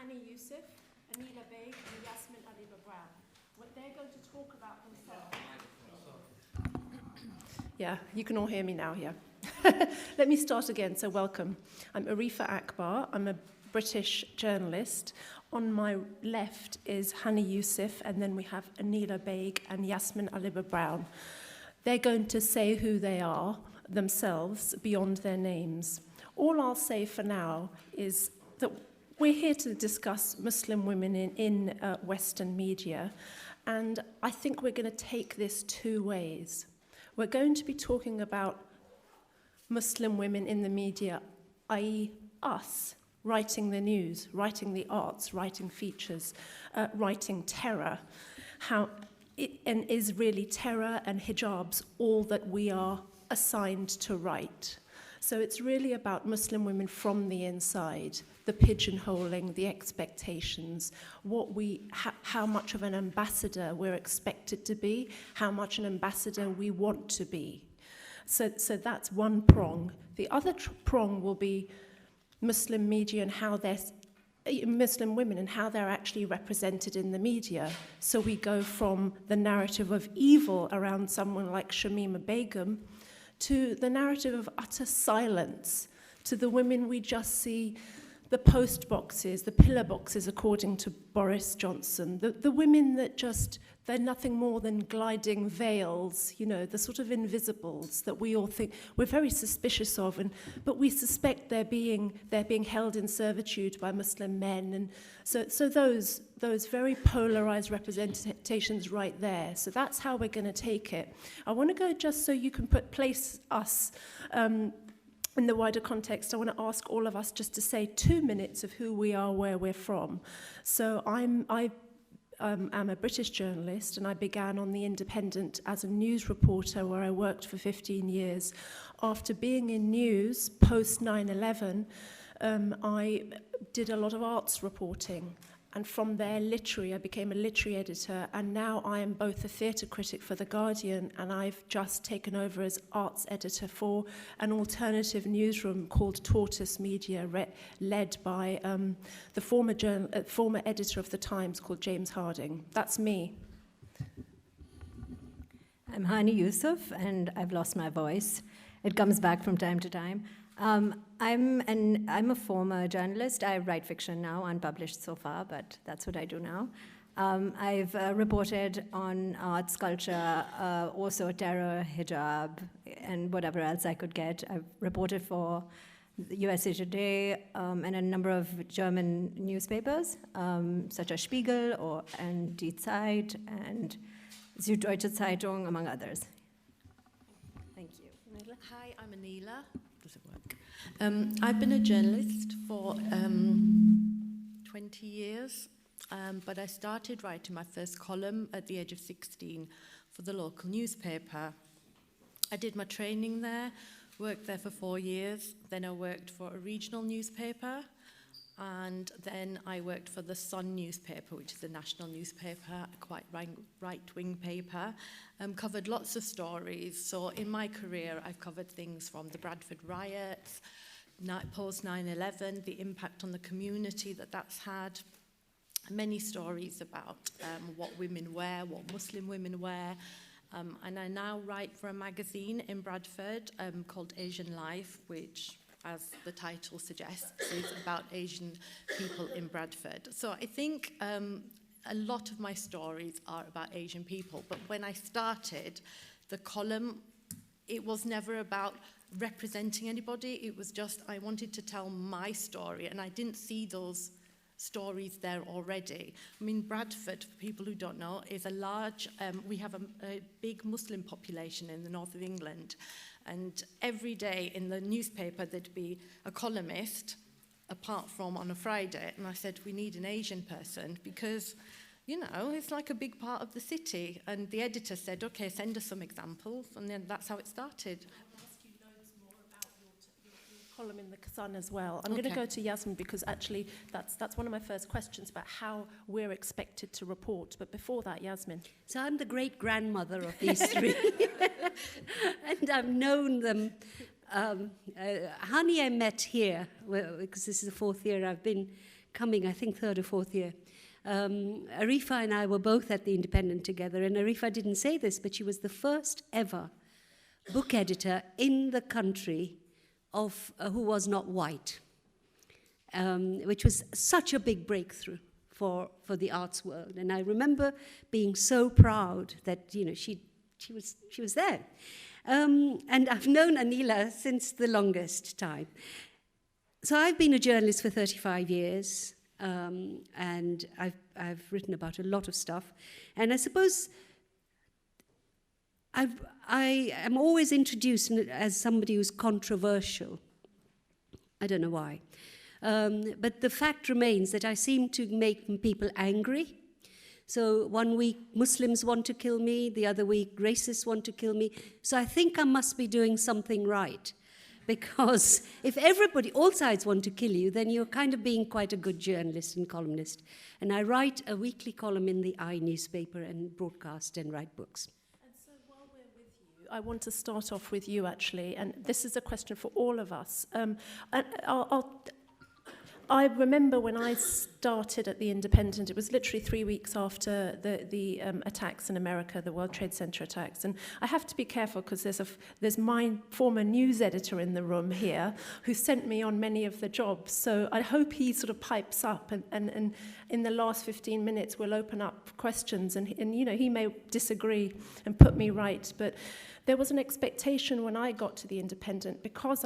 Hani Yousuf, Anila Baig, and Yasmin Alibhai-Brown. What they're going to talk about themselves. Yeah, you can all hear me now, yeah. Let me start again, so welcome. I'm Arifa Akbar, I'm a British journalist. On my left is Hani Yousuf, and then we have Anila Baig and Yasmin Alibhai-Brown. They're going to say who they are themselves beyond their names. All I'll say for now is that we're here to discuss Muslim women in Western media, and I think we're going to take this two ways. We're going to be talking about Muslim women in the media, i.e. us, writing the news, writing the arts, writing features, writing terror. And is really terror and hijabs all that we are assigned to write? So it's really about Muslim women from the inside, the pigeonholing, the expectations, how much of an ambassador we're expected to be, how much an ambassador we want to be. So that's one prong. The other prong will be Muslim media and how they're Muslim women and how they're actually represented in the media. So we go from the narrative of evil around someone like Shamima Begum to the narrative of utter silence, to the women we just see, the post boxes, the pillar boxes, according to Boris Johnson, the women that just, they're nothing more than gliding veils, you know, the sort of invisibles that we all think we're very suspicious of, but we suspect they're being held in servitude by Muslim men, and so those very polarized representations right there. So that's how we're going to take it. I want to go just so you can place us in the wider context. I want to ask all of us just to say 2 minutes of who we are, where we're from. So I'm a British journalist, and I began on The Independent as a news reporter where I worked for 15 years. After being in news post 9/11, I did a lot of arts reporting. And from there, I became a literary editor, and now I am both a theatre critic for The Guardian, and I've just taken over as arts editor for an alternative newsroom called Tortoise Media, led by the former editor of The Times called James Harding. That's me. I'm Hani Yousuf, and I've lost my voice. It comes back from time to time. I'm a former journalist. I write fiction now, unpublished so far, but that's what I do now. I've reported on arts, culture, also terror, hijab, and whatever else I could get. I've reported for USA Today and a number of German newspapers, such as Spiegel and Die Zeit and Süddeutsche Zeitung, among others. Thank you. Hi, I'm Anila. Does it work? I've been a journalist for 20 years, but I started writing my first column at the age of 16 for the local newspaper. I did my training there, worked there for 4 years, then I worked for a regional newspaper, and then I worked for the Sun newspaper, which is a national newspaper, a quite right-wing paper, covered lots of stories. So in my career, I've covered things from the Bradford riots, post 9/11, the impact on the community that's had, many stories about what women wear, what Muslim women wear. And I now write for a magazine in Bradford called Asian Life, which, as the title suggests, is about Asian people in Bradford. So I think a lot of my stories are about Asian people, but when I started the column, it was never about representing anybody. It was just I wanted to tell my story, and I didn't see those stories there already. I mean, Bradford, for people who don't know, is a large, we have a big Muslim population in the north of England. And every day in the newspaper, there'd be a columnist, apart from on a Friday. And I said, we need an Asian person because, you know, it's like a big part of the city. And the editor said, okay, send us some examples. And then that's how it started. I'll ask you loads more about your column in the Sun as well. I'm going to go to Yasmin because actually that's one of my first questions about how we're expected to report. But before that, Yasmin. So I'm the great-grandmother of these three. And I've known them. Hani I met here, because this is the 4th year I've been coming, I think, third or fourth year. Arifa and I were both at the Independent together, and Arifa didn't say this, but she was the first ever book editor in the country of who was not white, which was such a big breakthrough for the arts world. And I remember being so proud that, you know, she was there. And I've known Anila since the longest time. So I've been a journalist for 35 years, and I've written about a lot of stuff. And I suppose I am always introduced as somebody who's controversial. I don't know why. But the fact remains that I seem to make people angry. So one week Muslims want to kill me, the other week racists want to kill me. So I think I must be doing something right. Because if everybody, all sides want to kill you, then you're kind of being quite a good journalist and columnist. And I write a weekly column in the I newspaper and broadcast and write books. And so while we're with you, I want to start off with you, actually. And this is a question for all of us. I remember when I started at the Independent, it was literally 3 weeks after the attacks in America, the World Trade Center attacks. And I have to be careful because there's my former news editor in the room here who sent me on many of the jobs. So I hope he sort of pipes up and in the last 15 minutes we'll open up questions and you know, he may disagree and put me right. But there was an expectation when I got to the Independent, because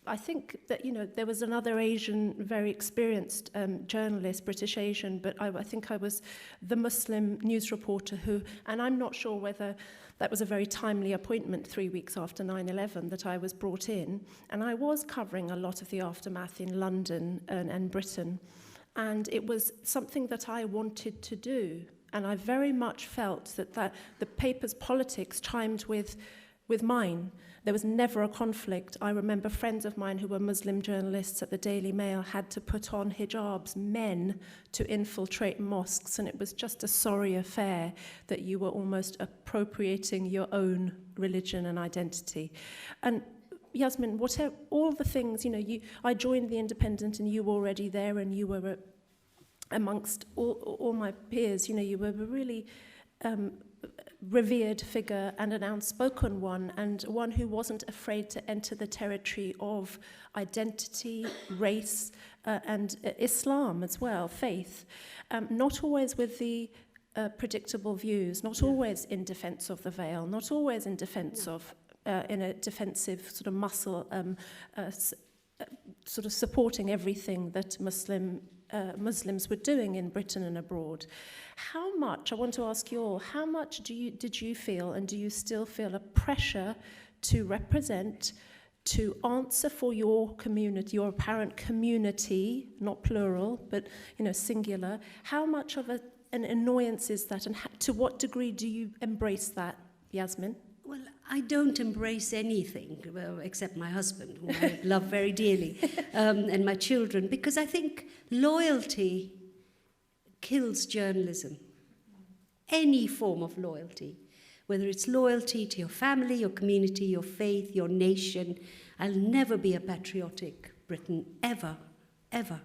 I think that, you know, there was another Asian, very experienced journalist, British Asian, but I think I was the Muslim news reporter who, and I'm not sure whether that was a very timely appointment 3 weeks after 9/11 that I was brought in, and I was covering a lot of the aftermath in London and Britain, and it was something that I wanted to do, and I very much felt that the paper's politics chimed with mine. There was never a conflict. I remember friends of mine who were Muslim journalists at the Daily Mail had to put on hijabs, men, to infiltrate mosques, and it was just a sorry affair that you were almost appropriating your own religion and identity. And Yasmin, whatever, all the things, you know, I joined the Independent and you were already there and you were amongst all my peers, you know, you were a really revered figure and an outspoken one, and one who wasn't afraid to enter the territory of identity, race, and Islam as well, faith. Not always with the predictable views, not always in defense of the veil, not always in defense of, in a defensive sort of muscle, sort of supporting everything that Muslims were doing in Britain and abroad. How much, I want to ask you all, how much did you feel, and do you still feel, a pressure to represent, to answer for your community, your apparent community, not plural, but, you know, singular? How much of an annoyance is that, and to what degree do you embrace that, Yasmin? Well, I don't embrace anything, well, except my husband, whom I love very dearly, and my children, because I think loyalty kills journalism. Any form of loyalty, whether it's loyalty to your family, your community, your faith, your nation. I'll never be a patriotic Briton, ever, ever.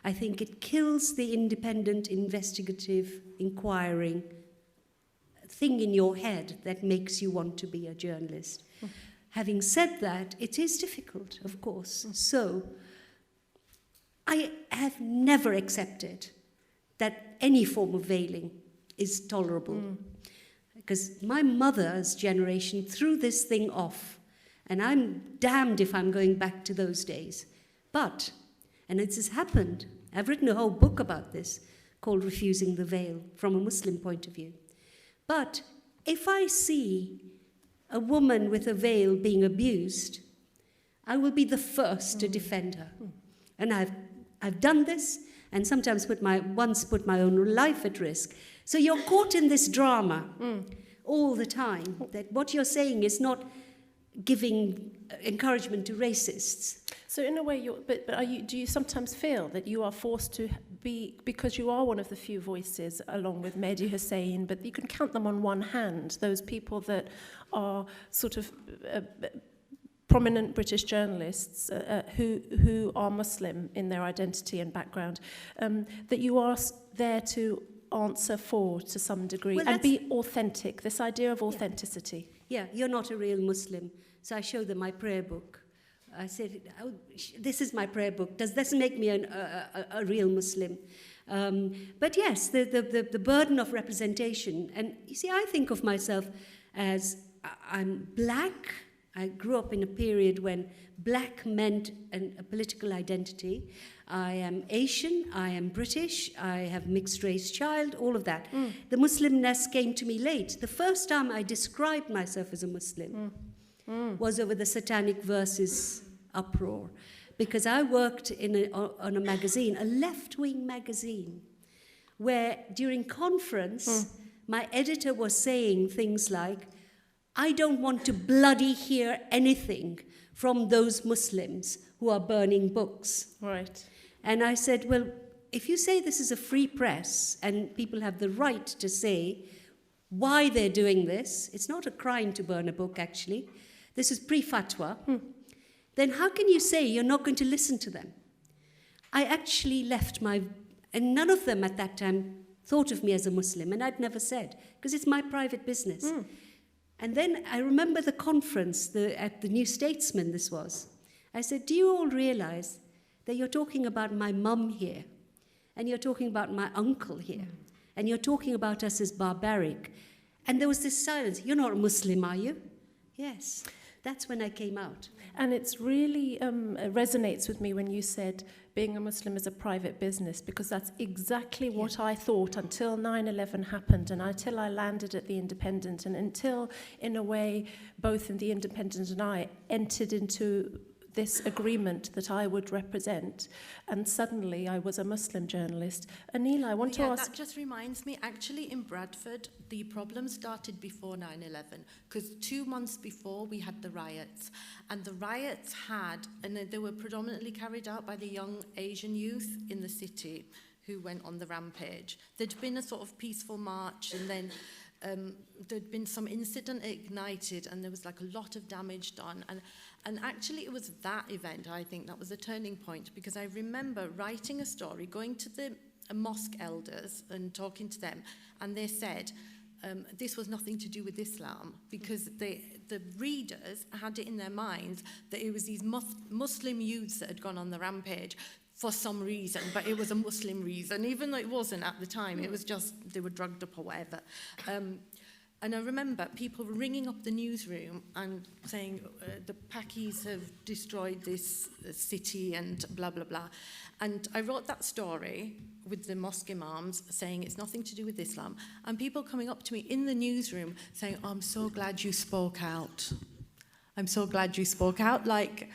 I think it kills the independent, investigative, inquiring thing in your head that makes you want to be a journalist. Having said that, it is difficult, of course. So I have never accepted that any form of veiling is tolerable. Because my mother's generation threw this thing off, and I'm damned if I'm going back to those days. But, and it has happened, I've written a whole book about this called Refusing the Veil from a Muslim point of view. But if I see a woman with a veil being abused, I will be the first to defend her. And I've done this, and sometimes once put my own life at risk. So you're caught in this drama all the time, that what you're saying is not giving encouragement to racists. So in a way, do you sometimes feel that you are forced to be, because you are one of the few voices, along with Mehdi Hussein, but you can count them on one hand, those people that are sort of prominent British journalists who are Muslim in their identity and background, that you are there to answer for to some degree, Well, and be authentic, this idea of authenticity. Yeah, you're not a real Muslim. So I showed them my prayer book. I said, oh, this is my prayer book. Does this make me a real Muslim? But yes, the burden of representation. And you see, I think of myself as I'm black. I grew up in a period when black meant a political identity. I am Asian, I am British, I have mixed race child, all of that. The Muslimness came to me late. The first time I described myself as a Muslim was over the satanic verses uproar. Because I worked on a magazine, a left-wing magazine, where during conference, my editor was saying things like, I don't want to bloody hear anything from those Muslims who are burning books. Right. And I said, well, if you say this is a free press and people have the right to say why they're doing this, it's not a crime to burn a book, actually. This is pre-fatwa. Then how can you say you're not going to listen to them? I actually left and none of them at that time thought of me as a Muslim, and I'd never said, because it's my private business. And then I remember the conference at the New Statesman, this was. I said, do you all realize that you're talking about my mum here, and you're talking about my uncle here, and you're talking about us as barbaric? And there was this silence. You're not a Muslim, are you? Yes. That's when I came out. And it's really resonates with me when you said being a Muslim is a private business, because that's exactly what I thought until 9/11 happened, and until I landed at The Independent, and until, in a way, both in The Independent and I entered into this agreement that I would represent, and suddenly I was a Muslim journalist. Anila, I want to ask... That just reminds me, actually in Bradford, the problem started before 9/11, because 2 months before we had the riots, and the riots and they were predominantly carried out by the young Asian youth in the city who went on the rampage. There'd been a sort of peaceful march, and then there'd been some incident ignited, and there was like a lot of damage done. And actually it was that event, I think, that was a turning point, because I remember writing a story, going to the mosque elders and talking to them, and they said this was nothing to do with Islam, because the readers had it in their minds that it was these Muslim youths that had gone on the rampage for some reason, but it was a Muslim reason, even though it wasn't at the time. It was just they were drugged up or whatever. And I remember people ringing up the newsroom and saying the Pakis have destroyed this city and blah, blah, blah. And I wrote that story with the mosque imams saying it's nothing to do with Islam. And people coming up to me in the newsroom saying, oh, I'm so glad you spoke out. I'm so glad you spoke out. Like,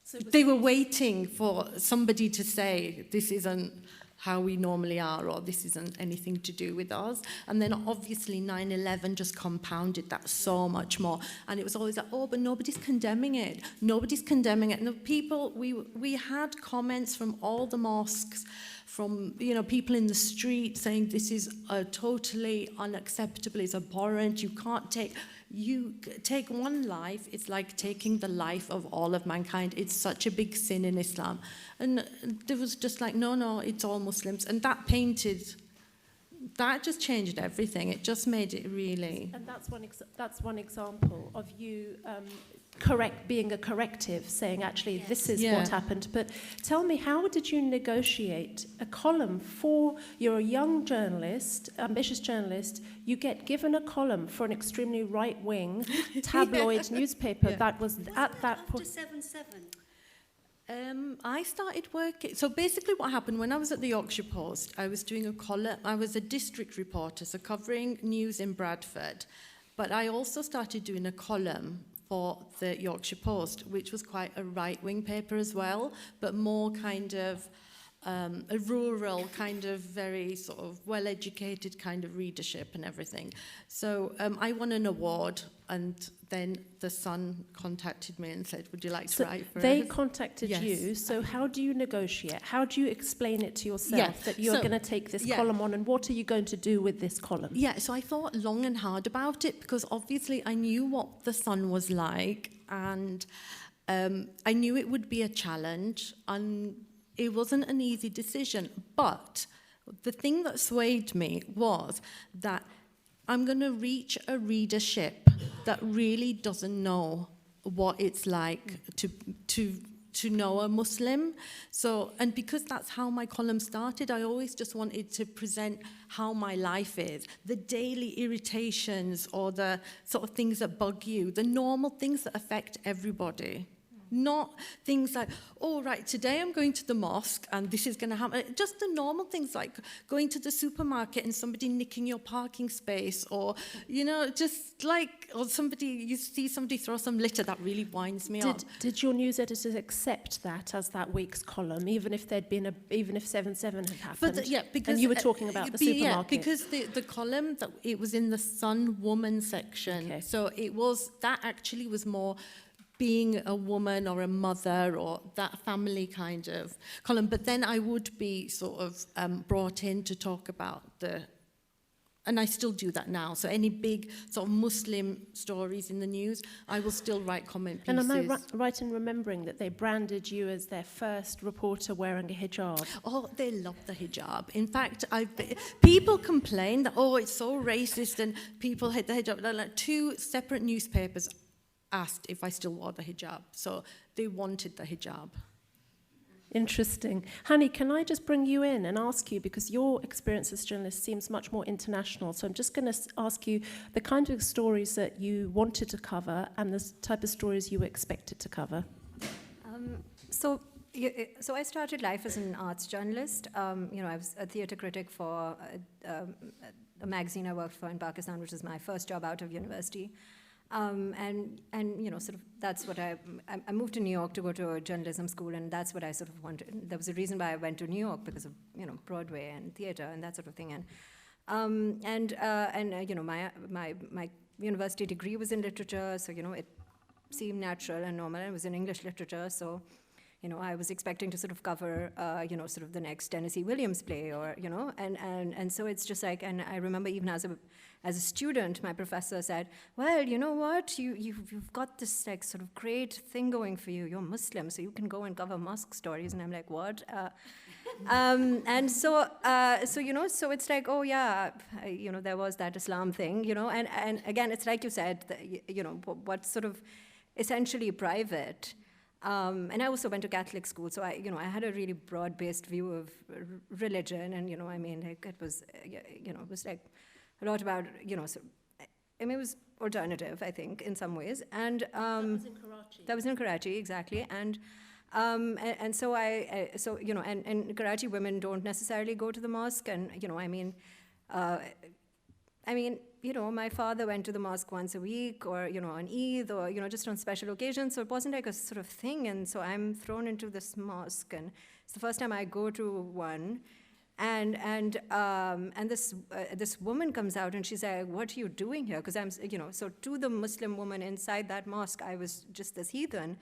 so they were waiting for somebody to say, this isn't how we normally are, or this isn't anything to do with us. And then obviously 9/11 just compounded that so much more. And it was always like, oh, but nobody's condemning it. Nobody's condemning it. And the people, we had comments from all the mosques, from people in the street saying this is totally unacceptable, it's abhorrent, you take one life, it's like taking the life of all of mankind. It's such a big sin in Islam. And there was just like, no, it's all Muslims. And that just changed everything. It just made it really... And that's one example of you being a corrective, saying actually this is what happened. But tell me, how did you negotiate a column you're a young journalist, ambitious journalist, you get given a column for an extremely right-wing tabloid newspaper that was at that point... After 7/7? I started working... So basically what happened, when I was at the Yorkshire Post, I was doing a column. I was a district reporter, so covering news in Bradford. But I also started doing a column for the Yorkshire Post, which was quite a right-wing paper as well, but more kind of a rural, kind of very sort of well-educated kind of readership and everything. So I won an award, and then the Sun contacted me and said, would you like to write for they us? contacted Yes. you, so how do you negotiate? How do you explain it to yourself that you're going to take this column on, and what are you going to do with this column? Yeah, so I thought long and hard about it, because obviously I knew what the Sun was like. and I knew it would be a challenge, and it wasn't an easy decision. But the thing that swayed me was that I'm going to reach a readership that really doesn't know what it's like to know a Muslim. So, and because that's how my column started, I always just wanted to present how my life is, the daily irritations or the sort of things that bug you, the normal things that affect everybody. Not things like, oh, right, today I'm going to the mosque and this is going to happen. Just the normal things like going to the supermarket and somebody nicking your parking space, or, you know, just like, or you see somebody throw some litter, that really winds me up. Did your news editors accept that as that week's column, even if there'd been even if 7/7 had happened? Because and you were talking about the supermarket. Yeah, because the column, it was in the Sun Woman section. Okay. So that actually was more being a woman or a mother or that family kind of column. But then I would be sort of brought in to talk about and I still do that now. So any big sort of Muslim stories in the news, I will still write comment pieces. And am I right in remembering that they branded you as their first reporter wearing a hijab? Oh, they love the hijab. In fact, people complain that, oh, it's so racist and people hate the hijab. Like 2 separate newspapers asked if I still wore the hijab. So they wanted the hijab. Interesting. Hani, can I just bring you in and ask you, because your experience as a journalist seems much more international, so I'm just going to ask you the kind of stories that you wanted to cover and the type of stories you were expected to cover. So I started life as an arts journalist. I was a theatre critic for a magazine I worked for in Pakistan, which was my first job out of university. And sort of that's what I moved to New York to go to a journalism school, and that's what I sort of wanted. There was a reason why I went to New York, because of Broadway and theatre and that sort of thing. My university degree was in literature, so it seemed natural and normal. It was in English literature, so I was expecting to sort of cover sort of the next Tennessee Williams play, or and so it's just like, and I remember even as a student, my professor said, well, you know what, you've got this like sort of great thing going for you. You're Muslim, so you can go and cover mosque stories. And I'm like, what? So it's like, oh yeah, there was that Islam thing, and again, it's like you said, what's sort of essentially private. And I also went to Catholic school, so I had a really broad-based view of religion, and it was like a lot about it was alternative, I think, in some ways, and that was in Karachi. That was in Karachi, exactly, and so and Karachi women don't necessarily go to the mosque, and my father went to the mosque once a week, or on Eid, or just on special occasions. So it wasn't like a sort of thing. And so I'm thrown into this mosque, and it's the first time I go to one. And this woman comes out, and she's like, "What are you doing here?" Because I'm so to the Muslim woman inside that mosque, I was just this heathen.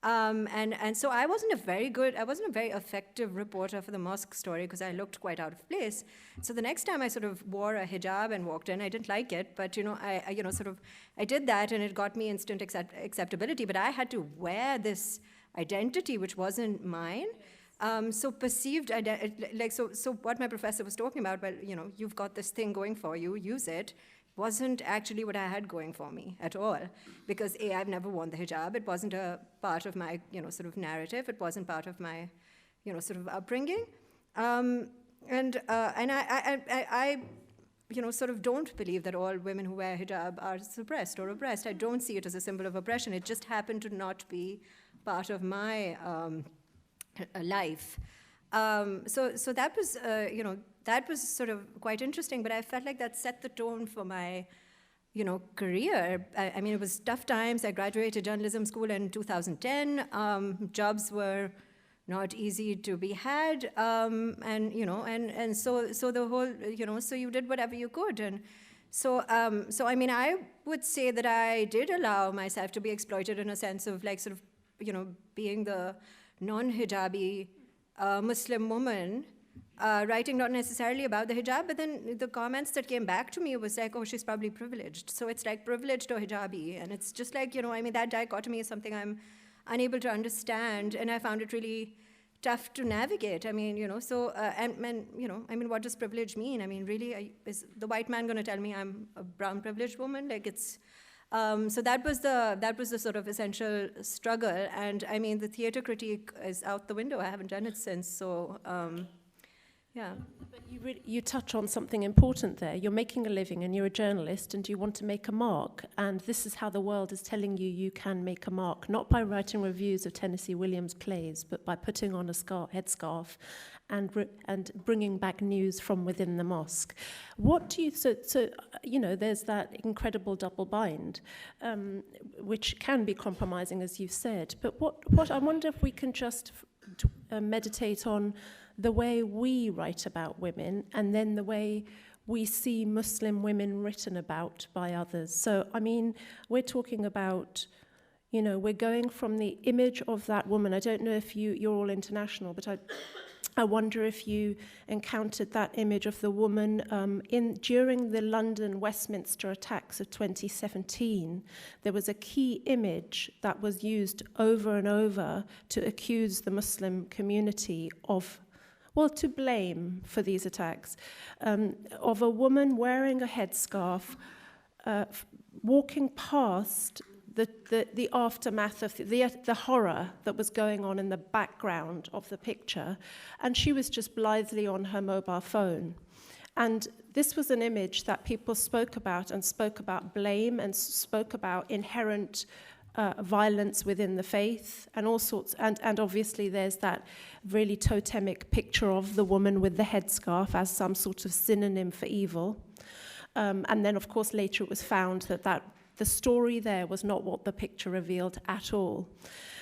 And so I wasn't a very effective reporter for the mosque story, because I looked quite out of place. So the next time I sort of wore a hijab and walked in, I didn't like it, but I did that, and it got me instant acceptability. But I had to wear this identity which wasn't mine. So perceived so what my professor was talking about, well, you've got this thing going for you, use it, wasn't actually what I had going for me at all, because I've never worn the hijab. It wasn't a part of my sort of narrative. It wasn't part of my sort of upbringing, and I sort of don't believe that all women who wear hijab are suppressed or oppressed. I don't see it as a symbol of oppression. It just happened to not be part of my life. So that was that was sort of quite interesting, but I felt like that set the tone for my career. I mean, it was tough times. I graduated journalism school in 2010. Jobs were not easy to be had, and so the whole so you did whatever you could, and so I mean, I would say that I did allow myself to be exploited in a sense of like sort of being the non-hijabi Muslim woman writing not necessarily about the hijab, but then the comments that came back to me was like, oh, she's probably privileged. So it's like privileged or hijabi. And it's just like, that dichotomy is something I'm unable to understand. And I found it really tough to navigate. What does privilege mean? Really, is the white man going to tell me I'm a brown privileged woman? So that was the sort of essential struggle. And the theater critique is out the window. I haven't done it since. So, yeah. But you touch on something important there. You're making a living and you're a journalist and you want to make a mark. And this is how the world is telling you you can make a mark, not by writing reviews of Tennessee Williams plays, but by putting on a headscarf and bringing back news from within the mosque. What do you, there's that incredible double bind, which can be compromising, as you've said. But what I wonder if we can just meditate on the way we write about women and then the way we see Muslim women written about by others. So, we're talking about, we're going from the image of that woman. I don't know if you're all international, but I wonder if you encountered that image of the woman during the London Westminster attacks of 2017. There was a key image that was used over and over to accuse the Muslim community to blame for these attacks, of a woman wearing a headscarf, walking past the aftermath of the horror that was going on in the background of the picture, and she was just blithely on her mobile phone. And this was an image that people spoke about blame and spoke about inherent violence within the faith and all sorts, and obviously there's that really totemic picture of the woman with the headscarf as some sort of synonym for evil. And then, of course, later it was found that the story there was not what the picture revealed at all.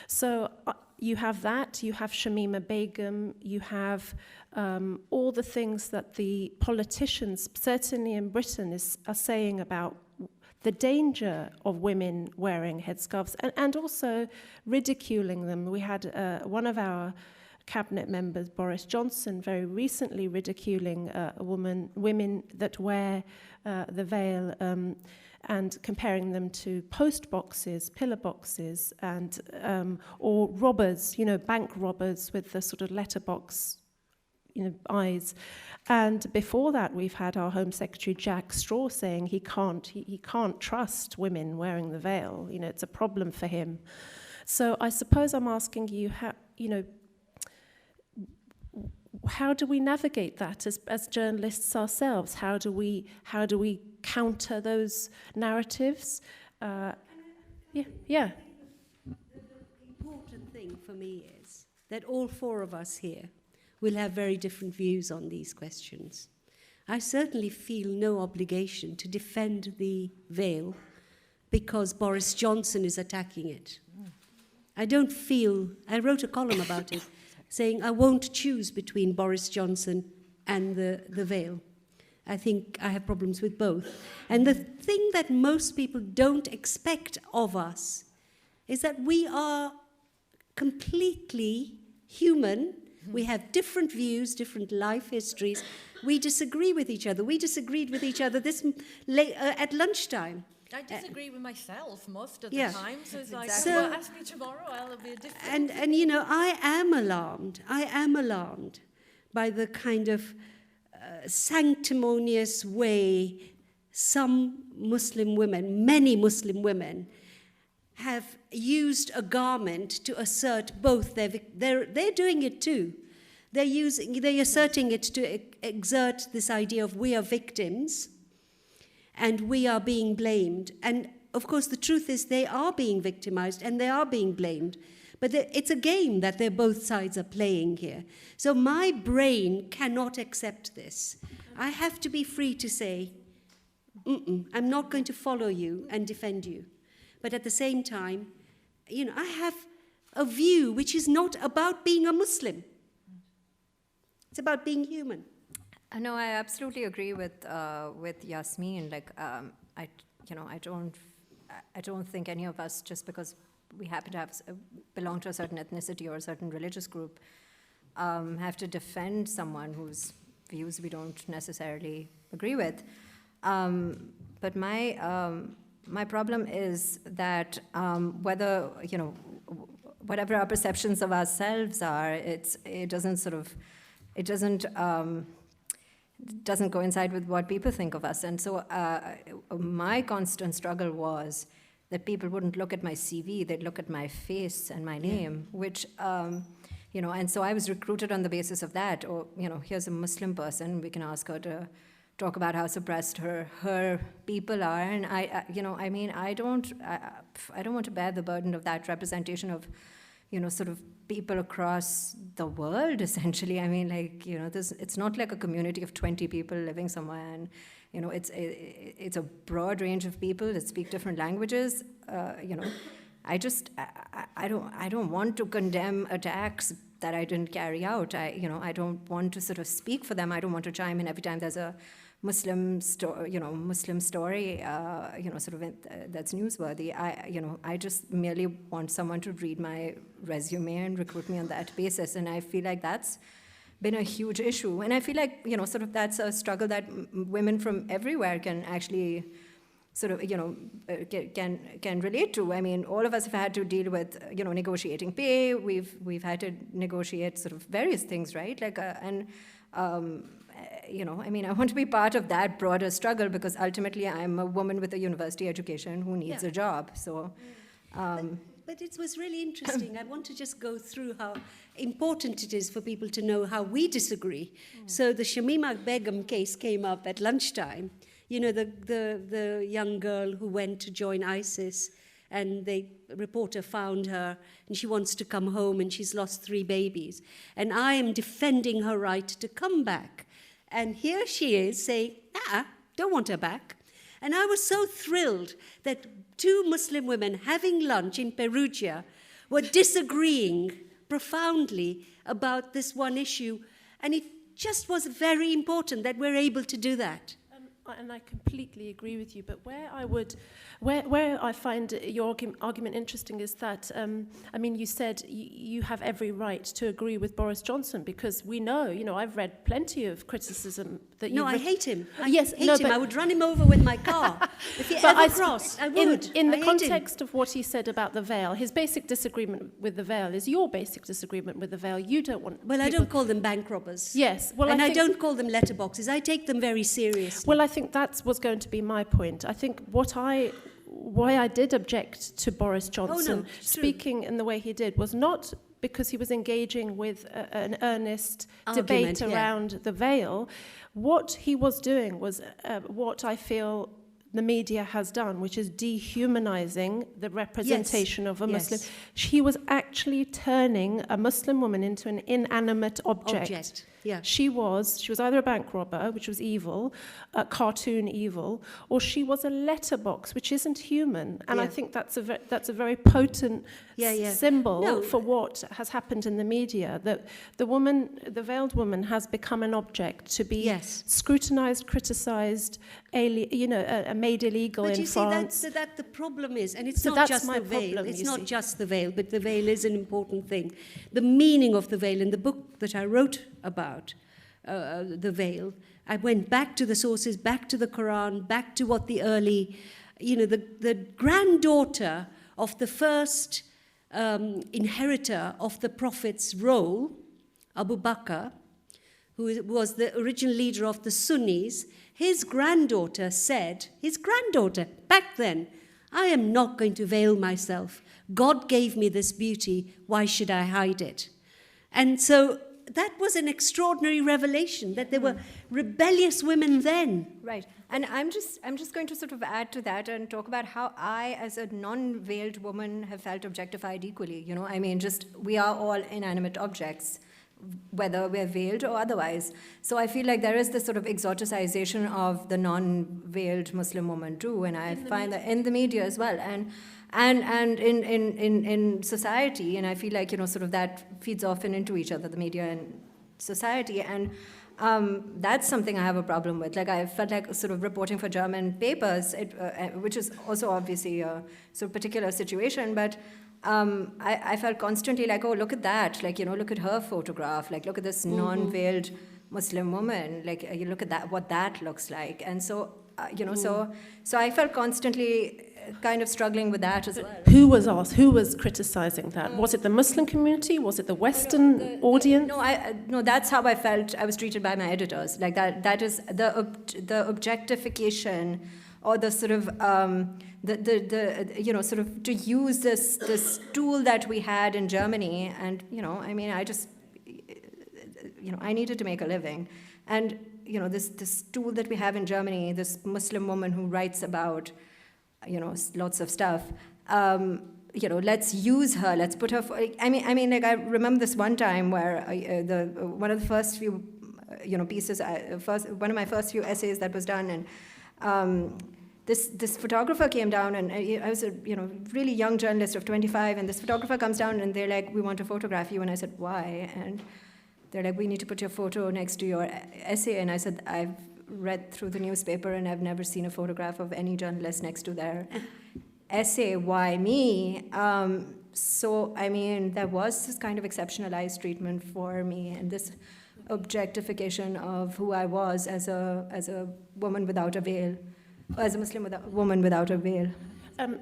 So you have that, you have Shamima Begum, you have all the things that the politicians, certainly in Britain, are saying about the danger of women wearing headscarves and also ridiculing them. We had one of our cabinet members, Boris Johnson, very recently ridiculing women that wear the veil and comparing them to post boxes, pillar boxes, and or robbers, bank robbers with the sort of letterbox eyes. And before that, we've had our Home Secretary Jack Straw saying he can't trust women wearing the veil. It's a problem for him. So I suppose I'm asking you, how do we navigate that as journalists ourselves? How do we counter those narratives? Yeah. The important thing for me is that all four of us here will have very different views on these questions. I certainly feel no obligation to defend the veil because Boris Johnson is attacking it. I wrote a column about it, saying I won't choose between Boris Johnson and the veil. I think I have problems with both. And the thing that most people don't expect of us is that we are completely human. We have different views, different life histories. We disagree with each other. We disagreed with each other at lunchtime. I disagree with myself most of the time. So it's like, ask me tomorrow, I'll be a different. And I am alarmed. I am alarmed by the kind of sanctimonious way some Muslim women, many Muslim women, have used a garment to assert both they're doing it too. They're asserting it to exert this idea of we are victims and we are being blamed. And of course the truth is they are being victimized and they are being blamed. But it's a game that both sides are playing here. So my brain cannot accept this. I have to be free to say, I'm not going to follow you and defend you. But at the same time, I have a view which is not about being a Muslim. It's about being human. No, I absolutely agree with Yasmin. I don't think any of us, just because we happen to belong to a certain ethnicity or a certain religious group, have to defend someone whose views we don't necessarily agree with. But my problem is that whether, whatever our perceptions of ourselves are, it doesn't coincide with what people think of us. And so my constant struggle was that people wouldn't look at my CV, they'd look at my face and my name, which, and so I was recruited on the basis of that. Or, here's a Muslim person, we can ask her to talk about how suppressed her people are. And I don't want to bear the burden of that representation of, sort of people across the world, essentially. I mean, it's not like a community of 20 people living somewhere, and, it's a broad range of people that speak different languages. I don't want to condemn attacks that I didn't carry out. I don't want to sort of speak for them. I don't want to chime in every time there's a Muslim story, that's newsworthy. I just merely want someone to read my resume and recruit me on that basis. And I feel like that's been a huge issue. And I feel like, that's a struggle that women from everywhere can actually can relate to. I mean, all of us have had to deal with, negotiating pay. We've had to negotiate sort of various things, right? I want to be part of that broader struggle because ultimately I'm a woman with a university education who needs a job. So, but it was really interesting. I want to just go through how important it is for people to know how we disagree. So the Shamima Begum case came up at lunchtime. The young girl who went to join ISIS, and the reporter found her, and she wants to come home, and she's lost 3 babies. And I am defending her right to come back. And here she is saying, don't want her back. And I was so thrilled that 2 Muslim women having lunch in Perugia were disagreeing profoundly about this one issue. And it just was very important that we're able to do that. And I completely agree with you, but where I find your argument interesting is that, you said you have every right to agree with Boris Johnson because we know, I've read plenty of criticism that you... No, I hate him. I hate him. I would run him over with my car. If he ever crossed, I would. In the context of what he said about the veil, his basic disagreement with the veil is your basic disagreement with the veil. You don't want... Well, I don't call them bank robbers. Yes. Well, I don't call them letterboxes. I take them very seriously. Well, I think that was going to be my point. I think why I did object to Boris Johnson speaking in the way he did was not because he was engaging with an earnest debate around the veil. What he was doing was what I feel the media has done, which is dehumanizing the representation of a Muslim. He was actually turning a Muslim woman into an inanimate object. Yeah. She was either a bank robber, which was evil, cartoon evil, or she was a letterbox, which isn't human. And I think that's a very potent symbol for what has happened in the media. That the veiled woman has become an object to be scrutinized, criticized, made illegal in France. But that the problem is, and it's not just the veil. It's not just the veil, but the veil is an important thing. The meaning of the veil in the book that I wrote about the veil, I went back to the sources, back to the Quran, back to what the early, the granddaughter of the first inheritor of the Prophet's role, Abu Bakr, who was the original leader of the Sunnis, his granddaughter said, back then, I am not going to veil myself. God gave me this beauty, why should I hide it? And so that was an extraordinary revelation, that there were rebellious women then. Right. And I'm just going to sort of add to that and talk about how I, as a non-veiled woman, have felt objectified equally. We are all inanimate objects, whether we're veiled or otherwise. So I feel like there is this sort of exoticization of the non-veiled Muslim woman too, and I find that in the media as well, and in society, and I feel like sort of that feeds off and into each other, the media and society, and that's something I have a problem with. Like I felt like sort of reporting for German papers, which is also obviously a sort of particular situation, but I felt constantly like, oh, look at that, like, you know, look at her photograph, like, look at this non-veiled Muslim woman, like, you look at that, what that looks like. And so, you know, so I felt constantly kind of struggling with that as well. Who was asked? Who was criticizing that? Was it the Muslim community? Was it the Western audience? No, that's how I felt I was treated by my editors. Like that is the objectification, or the sort of the you know, sort of to use this tool that we had in Germany. And you know, I mean, I just, you know, I needed to make a living, and you know, this tool that we have in Germany, this Muslim woman who writes about, you know, lots of stuff. You know, let's use her. Let's put her. I mean, like, I remember this one time where one of the first few, you know, pieces, one of my first few essays that was done, and this photographer came down, and I was a, you know, really young journalist of 25, and this photographer comes down, and they're like, we want to photograph you, and I said, why? And they're like, we need to put your photo next to your essay, and I said, I've read through the newspaper and I've never seen a photograph of any journalist next to their essay. Why me? So, I mean, there was this kind of exceptionalized treatment for me, and this objectification of who I was as a woman without a veil, as a Muslim woman without a veil.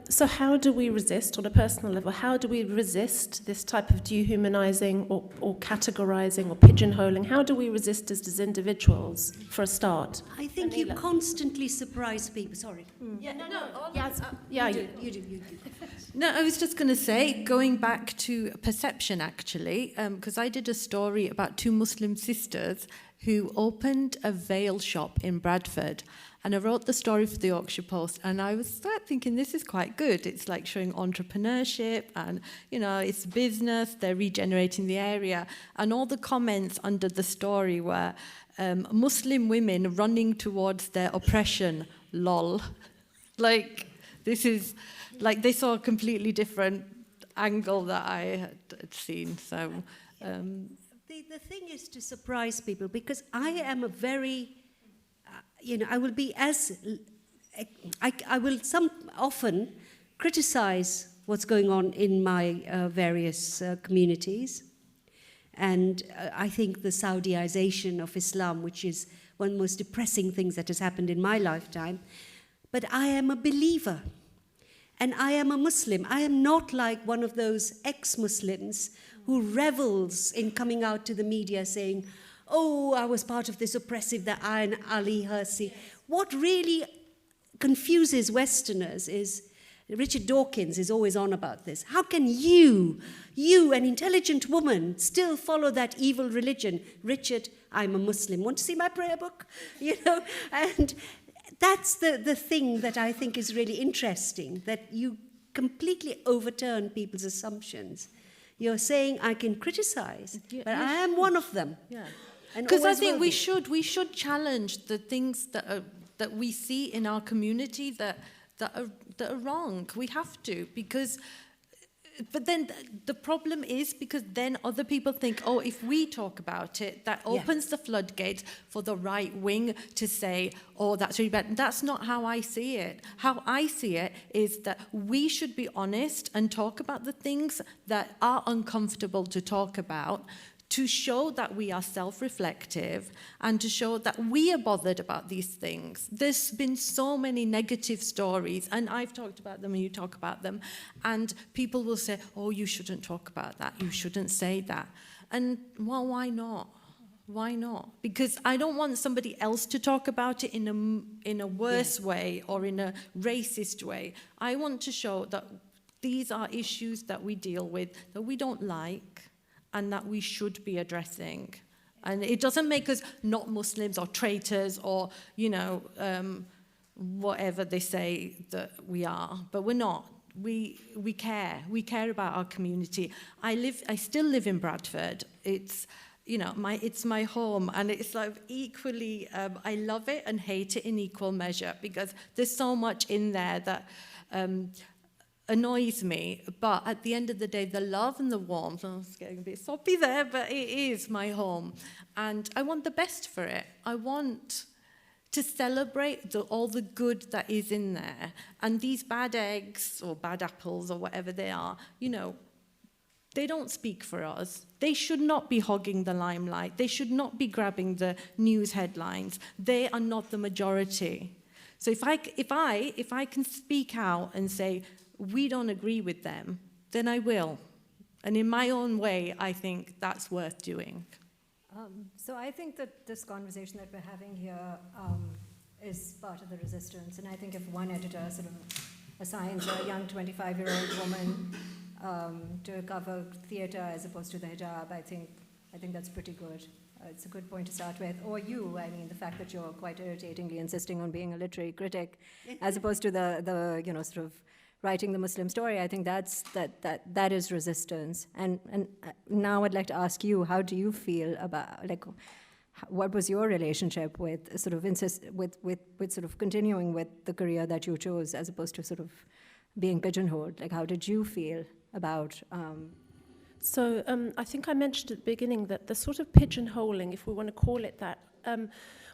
So how do we resist, on a personal level, how do we resist this type of dehumanizing or categorizing or pigeonholing? How do we resist as individuals, for a start? I think you constantly surprise people. Sorry. Yeah, You do. No, I was just going to say, going back to perception, actually, because I did a story about two Muslim sisters who opened a veil shop in Bradford. And I wrote the story for the Yorkshire Post, and I was thinking, this is quite good. It's like showing entrepreneurship, and, you know, it's business, they're regenerating the area. And all the comments under the story were Muslim women running towards their oppression, lol. Like, this is, like, they saw a completely different angle that I had seen, so... The thing is to surprise people, because I am a very... you know, I will be as, I will often criticize what's going on in my various communities. And I think the Saudiization of Islam, which is one of the most depressing things that has happened in my lifetime. But I am a believer, and I am a Muslim. I am not like one of those ex-Muslims who revels in coming out to the media saying, oh, I was part of this oppressive, the Ayn Ali Hersey. What really confuses Westerners is, Richard Dawkins is always on about this. How can you, an intelligent woman, still follow that evil religion? Richard, I'm a Muslim. Want to see my prayer book? You know, and that's the thing that I think is really interesting, that you completely overturn people's assumptions. You're saying I can criticize, but I am one of them. Yeah. Because I think we should challenge the things that we see in our community that are wrong. We have to, because. But then the problem is, because then other people think, oh, if we talk about it, that opens the floodgates for the right wing to say, oh, that's really bad. That's not how I see it. How I see it is that we should be honest and talk about the things that are uncomfortable to talk about, to show that we are self-reflective and to show that we are bothered about these things. There's been so many negative stories, and I've talked about them and you talk about them, and people will say, oh, you shouldn't talk about that, you shouldn't say that. And, well, why not? Why not? Because I don't want somebody else to talk about it in a worse way or in a racist way. I want to show that these are issues that we deal with, that we don't like, and that we should be addressing. And it doesn't make us not Muslims or traitors or, you know, whatever they say that we are. But we're not. We care. We care about our community. I still live in Bradford. It's, you know, it's my home, and it's like equally, I love it and hate it in equal measure, because there's so much in there that annoys me, but at the end of the day, the love and the warmth, I was getting a bit soppy there, but it is my home, and I want the best for it. I want to celebrate all the good that is in there. And these bad eggs or bad apples or whatever they are, you know, they don't speak for us. They should not be hogging the limelight. They should not be grabbing the news headlines. They are not the majority. So if I can speak out and say, we don't agree with them, then I will. And in my own way, I think that's worth doing. So I think that this conversation that we're having here is part of the resistance. And I think if one editor sort of assigns a young 25-year-old woman to cover theatre as opposed to the hijab, I think that's pretty good. It's a good point to start with. Or you, I mean, the fact that you're quite irritatingly insisting on being a literary critic as opposed to the you know, sort of writing the Muslim story, I think that is resistance. And now I'd like to ask you, how do you feel about, like, what was your relationship with sort of with sort of continuing with the career that you chose as opposed to sort of being pigeonholed? Like, how did you feel about? So I think I mentioned at the beginning that the sort of pigeonholing, if we want to call it that,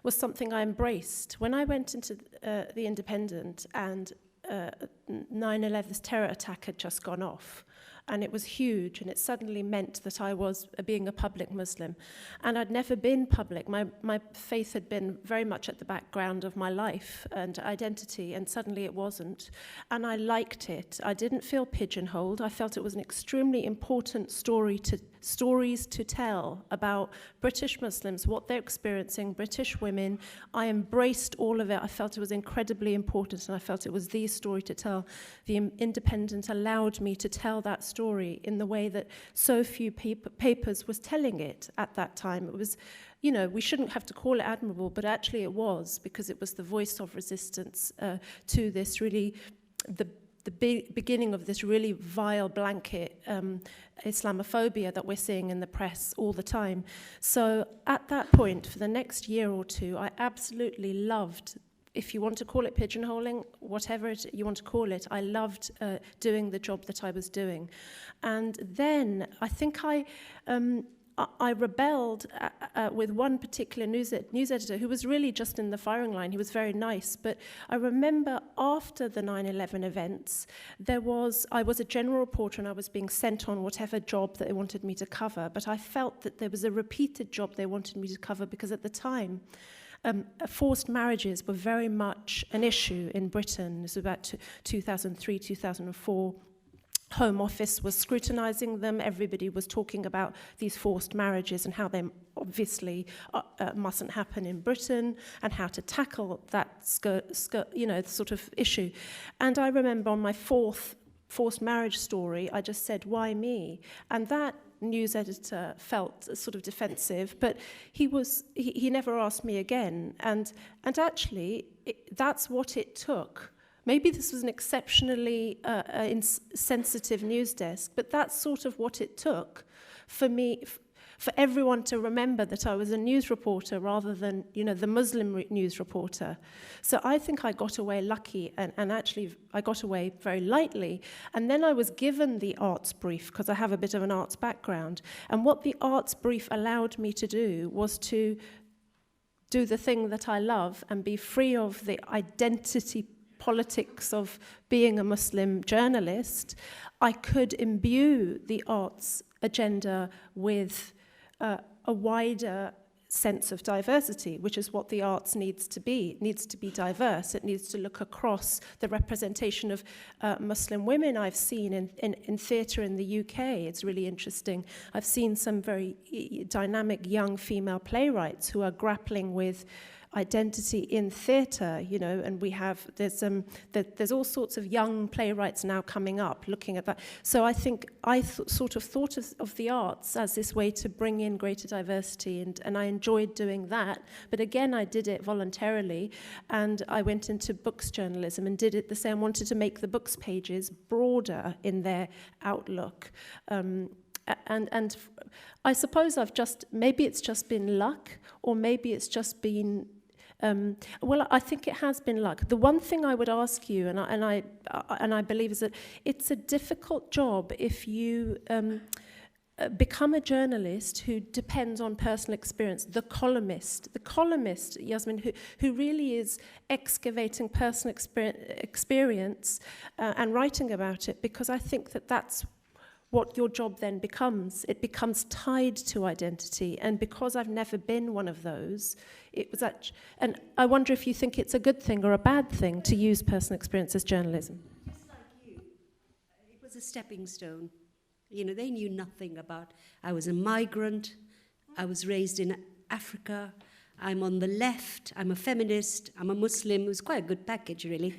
was something I embraced. When I went into the Independent and 9/11, this terror attack had just gone off, and it was huge, and it suddenly meant that I was being a public Muslim. And I'd never been public. My faith had been very much at the background of my life and identity, and suddenly it wasn't. And I liked it. I didn't feel pigeonholed. I felt it was an extremely important stories to tell about British Muslims, what they're experiencing, British women. I embraced all of it. I felt it was incredibly important, and I felt it was the story to tell. The Independent allowed me to tell that story in the way that so few papers was telling it at that time. It was, you know, we shouldn't have to call it admirable, but actually it was, because it was the voice of resistance to this really, the beginning of this really vile blanket Islamophobia that we're seeing in the press all the time. So at that point, for the next year or two, I absolutely loved, if you want to call it pigeonholing, whatever you want to call it, I loved doing the job that I was doing. And then I think I rebelled with one particular news editor who was really just in the firing line. He was very nice, but I remember after the 9/11 events, I was a general reporter and I was being sent on whatever job that they wanted me to cover, but I felt that there was a repeated job they wanted me to cover because at the time, forced marriages were very much an issue in Britain. This was about 2003, 2004. Home Office was scrutinising them. Everybody was talking about these forced marriages and how they obviously mustn't happen in Britain and how to tackle that sort of issue. And I remember on my fourth forced marriage story, I just said, "Why me?" And that news editor felt sort of defensive, but he never asked me again. And actually, that's what it took. Maybe this was an exceptionally sensitive news desk, but that's sort of what it took for me, for everyone to remember that I was a news reporter rather than, you know, the Muslim news reporter. So I think I got away lucky, and actually I got away very lightly. And then I was given the arts brief, because I have a bit of an arts background. And what the arts brief allowed me to do was to do the thing that I love and be free of the identity politics of being a Muslim journalist. I could imbue the arts agenda with a wider sense of diversity, which is what the arts needs to be. It needs to be diverse. It needs to look across the representation of Muslim women I've seen in theatre in the UK. It's really interesting. I've seen some very dynamic young female playwrights who are grappling with identity in theatre, you know, and there's all sorts of young playwrights now coming up looking at that. So I think I sort of thought of the arts as this way to bring in greater diversity, and I enjoyed doing that. But again, I did it voluntarily, and I went into books journalism and did it the same. Wanted to make the books pages broader in their outlook. And I suppose maybe it's just been luck, or maybe it's just been, well, I think it has been luck. The one thing I would ask you, and I believe, is that it's a difficult job if you become a journalist who depends on personal experience, the columnist, Yasmin, who really is excavating personal experience and writing about it, because I think that that's what your job then becomes. It becomes tied to identity, and because I've never been one of those, it was and I wonder if you think it's a good thing or a bad thing to use personal experience as journalism. Just like you, it was a stepping stone. You know, they knew nothing about, I was a migrant, I was raised in Africa, I'm on the left, I'm a feminist, I'm a Muslim. It was quite a good package, really.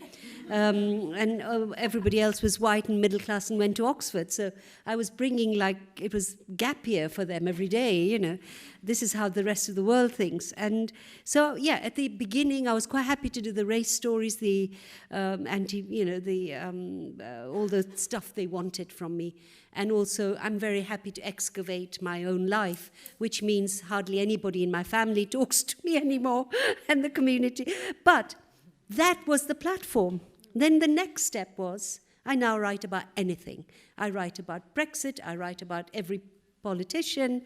And everybody else was white and middle class and went to Oxford. So I was bringing, like, it was gap year for them every day, you know. This is how the rest of the world thinks. And so, yeah, at the beginning, I was quite happy to do the race stories, the all the stuff they wanted from me. And also, I'm very happy to excavate my own life, which means hardly anybody in my family talks to me anymore, and the community. But that was the platform. Then the next step was, I now write about anything. I write about Brexit, I write about every politician,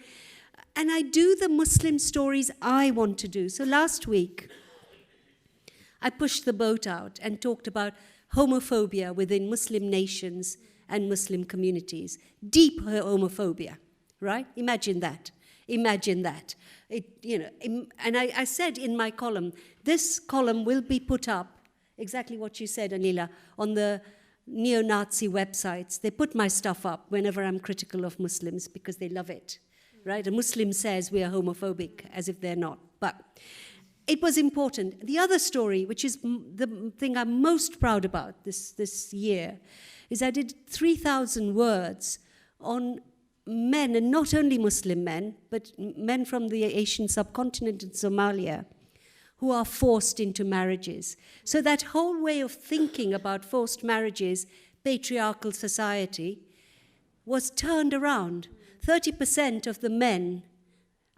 and I do the Muslim stories I want to do. So last week, I pushed the boat out and talked about homophobia within Muslim nations and Muslim communities. Deep homophobia, right? Imagine that. Imagine that. And I said in my column, this column will be put up, exactly what you said, Anila, on the neo-Nazi websites. They put my stuff up whenever I'm critical of Muslims because they love it, right? A Muslim says we are homophobic, as if they're not. But it was important. The other story, which is the thing I'm most proud about this year, is I did 3,000 words on men, and not only Muslim men, but men from the Asian subcontinent and Somalia, who are forced into marriages. So that whole way of thinking about forced marriages, patriarchal society, was turned around. 30% of the men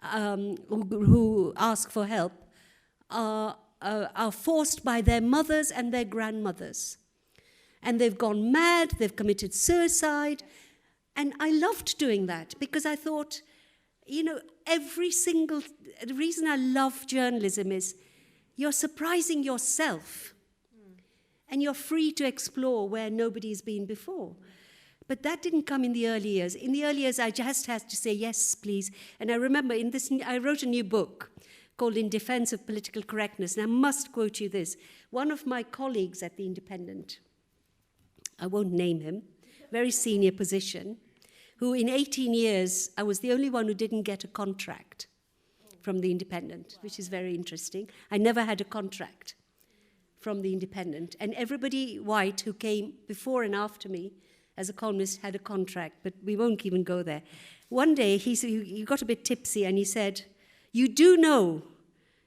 who ask for help are forced by their mothers and their grandmothers. And they've gone mad, they've committed suicide. And I loved doing that because I thought, you know, the reason I love journalism is you're surprising yourself. And you're free to explore where nobody's been before. But that didn't come in the early years. In the early years, I just had to say, yes, please. And I remember I wrote a new book called In Defense of Political Correctness. And I must quote you this. One of my colleagues at The Independent, I won't name him, very senior position, who in 18 years, I was the only one who didn't get a contract from The Independent, which is very interesting. I never had a contract from The Independent. And everybody white who came before and after me as a columnist had a contract, but we won't even go there. One day, he got a bit tipsy and he said, you do know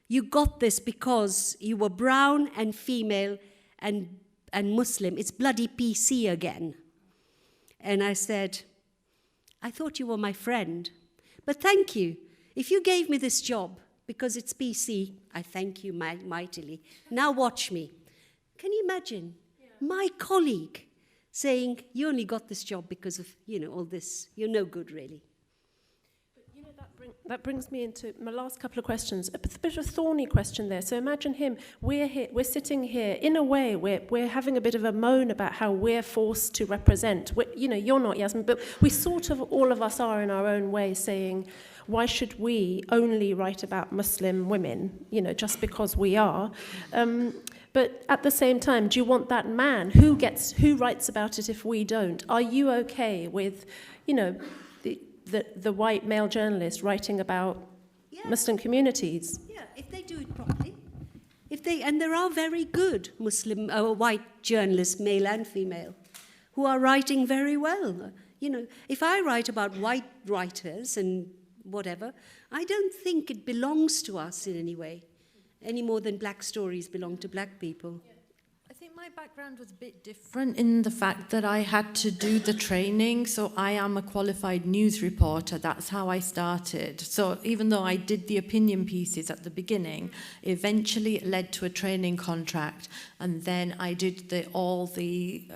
you got this because you were brown and female and Muslim. It's bloody PC again. And I said, I thought you were my friend, but thank you. If you gave me this job because it's PC, I thank you mightily. Now watch me. Can you imagine my colleague saying, you only got this job because of, all this. You're no good, really. That brings me into my last couple of questions. A bit of a thorny question there. So imagine him. We're sitting here. In a way, we're having a bit of a moan about how we're forced to represent. You're not, Yasmin, but we sort of, all of us are in our own way saying, why should we only write about Muslim women, just because we are? But at the same time, do you want that man? Who writes about it if we don't? Are you okay with, the white male journalist writing about Muslim communities? Yeah, if they do it properly. And there are very good Muslim white journalists, male and female, who are writing very well. If I write about white writers and whatever, I don't think it belongs to us in any way, any more than black stories belong to black people. I think my background was a bit different in the fact that I had to do the training. So I am a qualified news reporter. That's how I started. So even though I did the opinion pieces at the beginning, eventually it led to a training contract. And then I did all the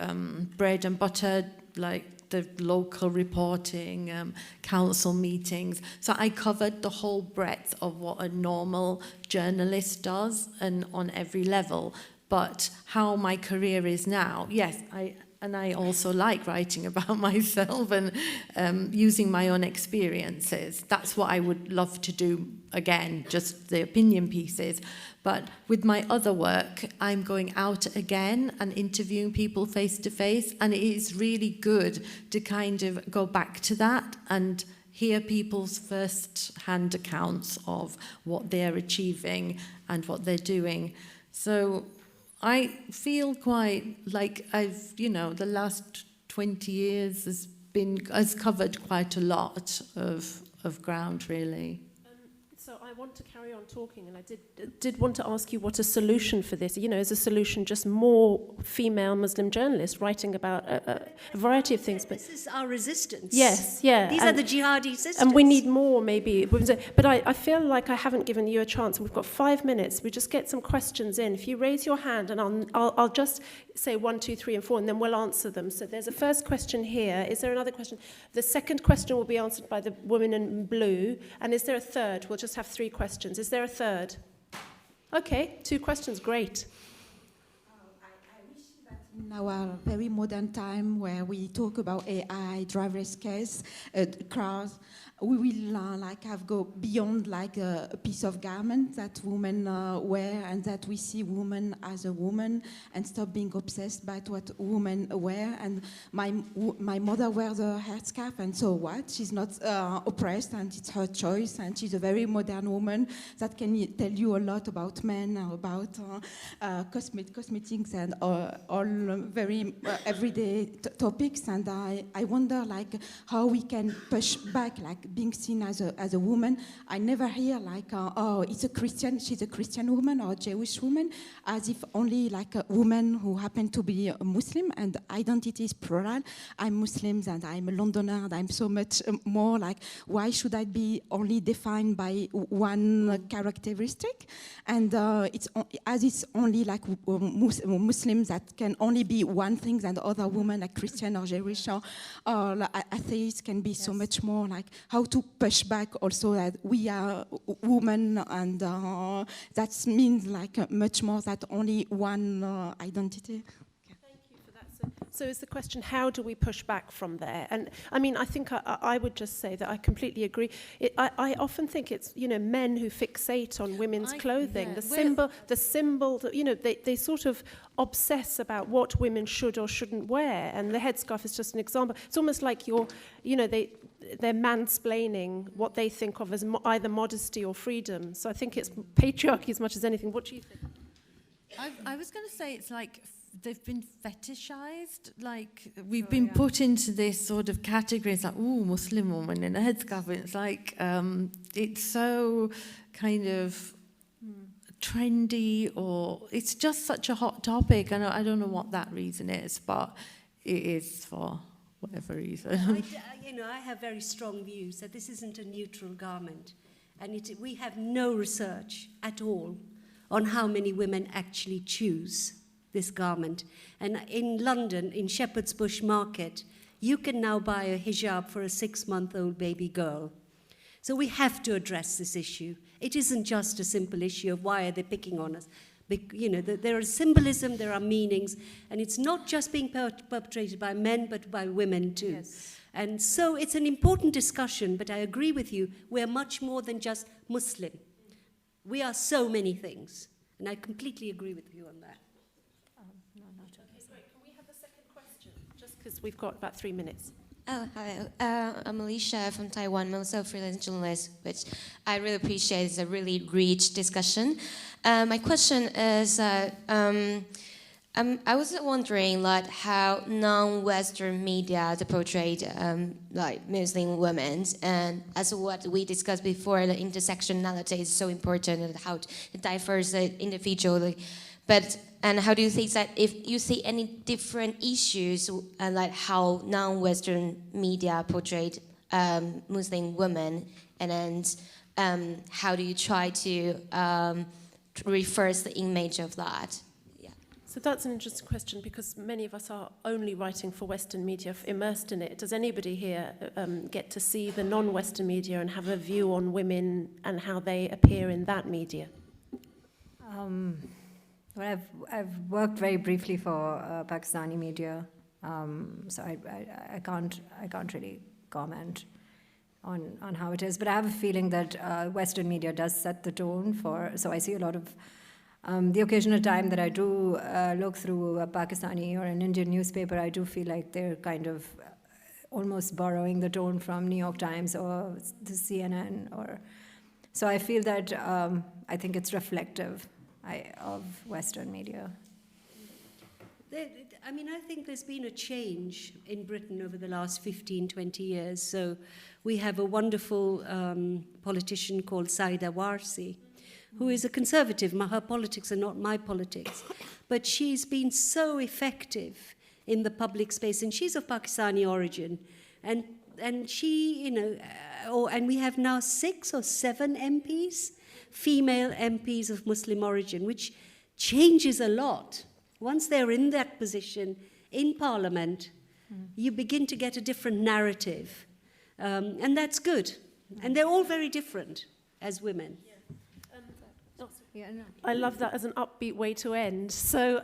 bread and butter, like the local reporting, council meetings. So I covered the whole breadth of what a normal journalist does, and on every level. But how my career is now, yes, I also like writing about myself and using my own experiences. That's what I would love to do again, just the opinion pieces. But with my other work, I'm going out again and interviewing people face to face, and it is really good to kind of go back to that and hear people's first-hand accounts of what they're achieving and what they're doing. So I feel quite like I've, the last 20 years has covered quite a lot of ground, really. So I want to carry on talking, and I did want to ask you what a solution for this. Is a solution just more female Muslim journalists writing about a variety of things? But this is our resistance. Yes, yeah. These are the jihadi sisters. And we need more, maybe. But I feel like I haven't given you a chance. We've got 5 minutes. We just get some questions in. If you raise your hand, and I'll just say 1, 2, 3, and 4, and then we'll answer them. So there's a first question here. Is there another question? The second question will be answered by the woman in blue. And is there a third? We'll just have 3 questions. Is there a third? Okay, 2 questions. Great. I wish that in our very modern time where we talk about AI, driverless cars, we will go beyond like a piece of garment that women wear, and that we see women as a woman and stop being obsessed by what women wear. And my mother wears a headscarf, and so what? She's not oppressed, and it's her choice, and she's a very modern woman that can tell you a lot about men, about cosmetics, and all very everyday topics. And I wonder how we can push back, being seen as a woman. I never hear she's a Christian woman or a Jewish woman, as if only a woman who happen to be a Muslim, and identity is plural. I'm Muslim, and I'm a Londoner, and I'm so much more why should I be only defined by one characteristic? And it's only Muslims that can only be one thing, and other women like Christian or Jewish or atheists can be so much more. How to push back also that we are women, and that means much more than only one identity. Thank you for that. So is the question, how do we push back from there? And I mean, I think I would just say that I completely agree. I often think it's, men who fixate on women's clothing, yeah. the symbol, they sort of obsess about what women should or shouldn't wear. And the headscarf is just an example. It's almost like they're mansplaining what they think of as either modesty or freedom. So I think it's patriarchy as much as anything. What do you think? I was going to say it's they've been fetishized. We've been put into this sort of category. It's Muslim woman in a headscarf. It's it's so kind of trendy, or it's just such a hot topic. And I don't know what that reason is, but it is for whatever reason. I have very strong views that this isn't a neutral garment, and we have no research at all on how many women actually choose this garment. And in London, in Shepherd's Bush Market, you can now buy a hijab for a 6-month-old baby girl. So we have to address this issue. It isn't just a simple issue of why are they picking on us. There is symbolism, there are meanings, and it's not just being perpetrated by men, but by women too. Yes. And so it's an important discussion, but I agree with you, we're much more than just Muslim. We are so many things, and I completely agree with you on that. Okay, great. Can we have the second question? Just because we've got about 3 minutes. Oh, hello. I'm Alicia from Taiwan. I'm also a freelance journalist, which I really appreciate. It's a really rich discussion. My question is, I was wondering, how non-Western media portray Muslim women, and as what we discussed before, the intersectionality is so important, and how to diverse individually. And how do you think that if you see any different issues, how non-Western media portrayed Muslim women, and then how do you try to reverse the image of that? Yeah. So that's an interesting question, because many of us are only writing for Western media, immersed in it. Does anybody here get to see the non-Western media and have a view on women and how they appear in that media? Well, I've worked very briefly for Pakistani media, so I can't really comment on how it is. But I have a feeling that Western media does set the tone for. So I see a lot of the occasional time that I do look through a Pakistani or an Indian newspaper, I do feel like they're kind of almost borrowing the tone from New York Times or the CNN. So I feel that I think it's reflective of Western media. I think there's been a change in Britain over the last 15, 20 years. So we have a wonderful politician called Saida Warsi, who is a conservative. Her politics are not my politics. But she's been so effective in the public space, and she's of Pakistani origin. And she, and we have now 6 or 7 MPs, female MPs of Muslim origin, which changes a lot. Once they're in that position in Parliament, you begin to get a different narrative. And that's good. And they're all very different as women. I love that as an upbeat way to end. So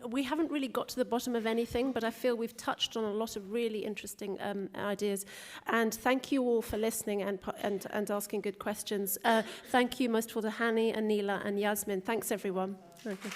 we haven't really got to the bottom of anything, but I feel we've touched on a lot of really interesting ideas. And thank you all for listening and asking good questions. Thank you most of all to Hani, Anila, and Yasmin. Thanks, everyone. Okay.